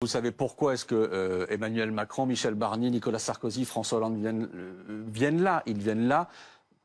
savez pourquoi est-ce que Emmanuel Macron, Michel Barnier, Nicolas Sarkozy, François Hollande viennent là. Ils viennent là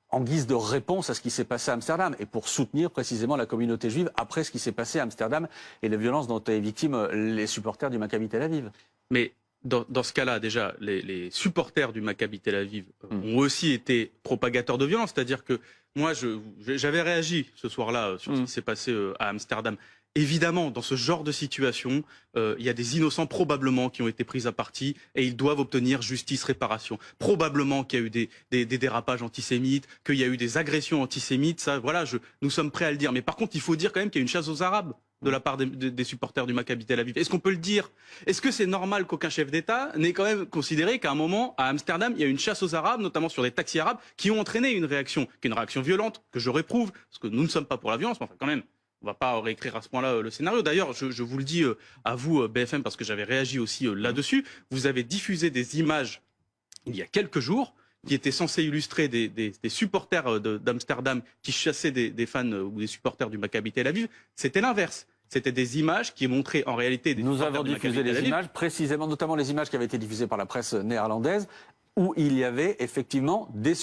en guise de réponse à ce qui s'est passé à Amsterdam et pour soutenir précisément la communauté juive après ce qui s'est passé à Amsterdam et les violences dont étaient victimes les supporters du Maccabi Tel Aviv. Mais dans ce cas-là, déjà, les supporters du Maccabi Tel Aviv ont aussi été propagateurs de violence. C'est-à-dire que moi, j'avais réagi ce soir-là sur ce qui s'est passé à Amsterdam. Évidemment, dans ce genre de situation, il y a des innocents probablement qui ont été pris à partie et ils doivent obtenir justice, réparation. Probablement qu'il y a eu des dérapages antisémites, qu'il y a eu des agressions antisémites. Ça, voilà, nous sommes prêts à le dire. Mais par contre, il faut dire quand même qu'il y a une chasse aux Arabes de la part des supporters du Maccabi Tel Aviv. Est-ce qu'on peut le dire? Est-ce que c'est normal qu'aucun chef d'État n'ait quand même considéré qu'à un moment, à Amsterdam, il y a une chasse aux Arabes, notamment sur des taxis arabes, qui ont entraîné une réaction, qui est une réaction violente, que je réprouve, parce que nous ne sommes pas pour la violence, mais enfin quand même, on ne va pas réécrire à ce point-là le scénario. D'ailleurs, je vous le dis à vous, BFM, parce que j'avais réagi aussi là-dessus, vous avez diffusé des images il y a quelques jours qui étaient censées illustrer des supporters d'Amsterdam qui chassaient des fans ou des supporters du Maccabi Tel Aviv. C'était l'inverse. C'était des images qui montraient en réalité des supporters du Maccabi Tel Aviv. Nous avons diffusé les images, précisément, notamment les images qui avaient été diffusées par la presse néerlandaise, où il y avait effectivement des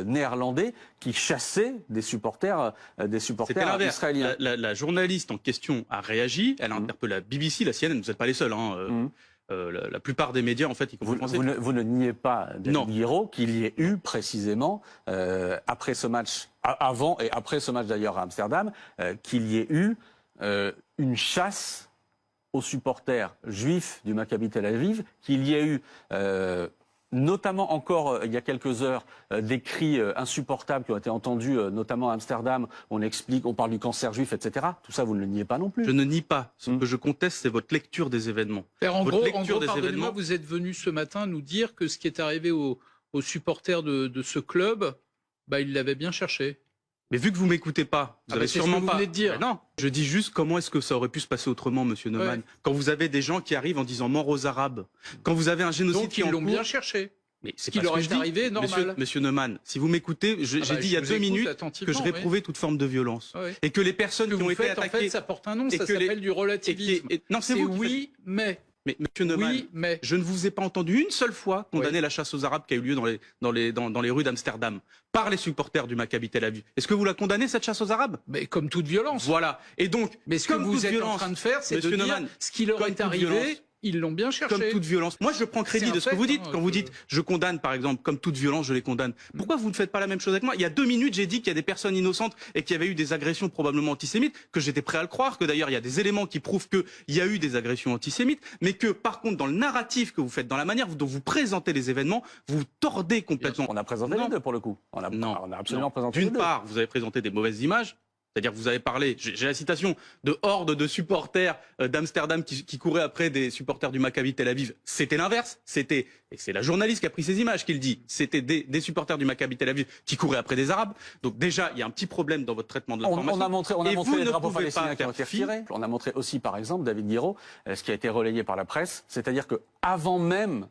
Néerlandais qui chassaient des supporters israéliens. La journaliste en question a réagi, elle a interpellé la BBC, la CNN, vous n'êtes pas les seuls, hein, la plupart des médias en fait, y compris français. Vous ne niez pas, David Guiraud, qu'il y ait eu précisément, après ce match, avant et après ce match d'ailleurs à Amsterdam, qu'il y ait eu une chasse aux supporters juifs du Maccabi Tel Aviv, qu'il y ait eu notamment encore il y a quelques heures des cris insupportables qui ont été entendus notamment à Amsterdam, on parle du cancer juif, etc. Tout ça, vous ne le niez pas non plus. Je ne nie pas. Ce que je conteste, c'est votre lecture des événements. En gros, pardonnez-moi, vous êtes venu ce matin nous dire que ce qui est arrivé aux supporters de ce club, bah, ils l'avaient bien cherché. Mais vu que vous m'écoutez pas, vous avez sûrement pas. Vous venez de dire. Non, je dis juste comment est-ce que ça aurait pu se passer autrement, Monsieur Neumann. Quand vous avez des gens qui arrivent en disant mort aux Arabes, quand vous avez un génocide qui est en cours. Donc ils l'ont bien cherché. Mais ce qui leur est arrivé, normal. Monsieur Neumann, si vous m'écoutez, j'ai dit il y a 2 minutes que je réprouvais toute forme de violence. Et que les personnes qui ont été attaquées. En fait, ça porte un nom, ça s'appelle du relativisme. Non, c'est vous. Oui, mais. Mais Monsieur Neumann, je ne vous ai pas entendu une seule fois condamner la chasse aux Arabes qui a eu lieu dans les rues d'Amsterdam par les supporters du Maccabi Tel Aviv. Est-ce que vous la condamnez, cette chasse aux Arabes? Mais comme toute violence. Voilà. Et donc, mais ce que vous êtes en train de faire, c'est de dire ce qui leur est arrivé. Ils l'ont bien cherché. Comme toute violence. Moi, je prends crédit de ce que vous dites. Quand vous dites, je condamne, par exemple, comme toute violence, je les condamne. Pourquoi vous ne faites pas la même chose avec moi? Il y a 2 minutes, j'ai dit qu'il y a des personnes innocentes et qu'il y avait eu des agressions probablement antisémites, que j'étais prêt à le croire, que d'ailleurs, il y a des éléments qui prouvent qu'il y a eu des agressions antisémites, mais que, par contre, dans le narratif que vous faites, dans la manière dont vous présentez les événements, vous tordez complètement. On a présenté les deux, pour le coup. On a absolument présenté les deux. D'une part, vous avez présenté des mauvaises images. C'est-à-dire que vous avez parlé, j'ai la citation, de hordes de supporters d'Amsterdam qui couraient après des supporters du Maccabi Tel Aviv. C'était l'inverse. Et c'est la journaliste qui a pris ces images qui le dit. C'était des supporters du Maccabi Tel Aviv qui couraient après des Arabes. Donc déjà, il y a un petit problème dans votre traitement de l'information. On a montré les drapeaux palestiniens qui ont été retirés. On a montré aussi, par exemple, David Guiraud, ce qui a été relayé par la presse. C'est-à-dire que avant même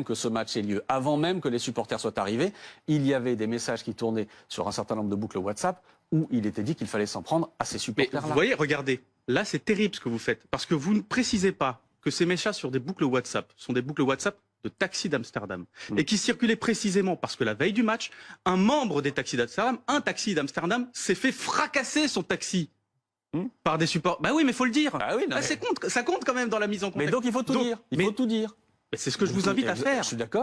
que ce match ait lieu, avant même que les supporters soient arrivés, il y avait des messages qui tournaient sur un certain nombre de boucles WhatsApp où il était dit qu'il fallait s'en prendre à ces supporters-là. Mais vous voyez, regardez, là c'est terrible ce que vous faites, parce que vous ne précisez pas que ces messages sur des boucles WhatsApp sont des boucles WhatsApp de taxis d'Amsterdam, et qui circulaient précisément parce que la veille du match, un membre des taxis d'Amsterdam, un taxi d'Amsterdam, s'est fait fracasser son taxi. Par des supporters. Bah oui, mais faut le dire. Ah oui, ça compte quand même dans la mise en contexte. Mais donc il faut tout dire. Il faut tout dire. C'est ce que je vous invite à faire. Je suis d'accord.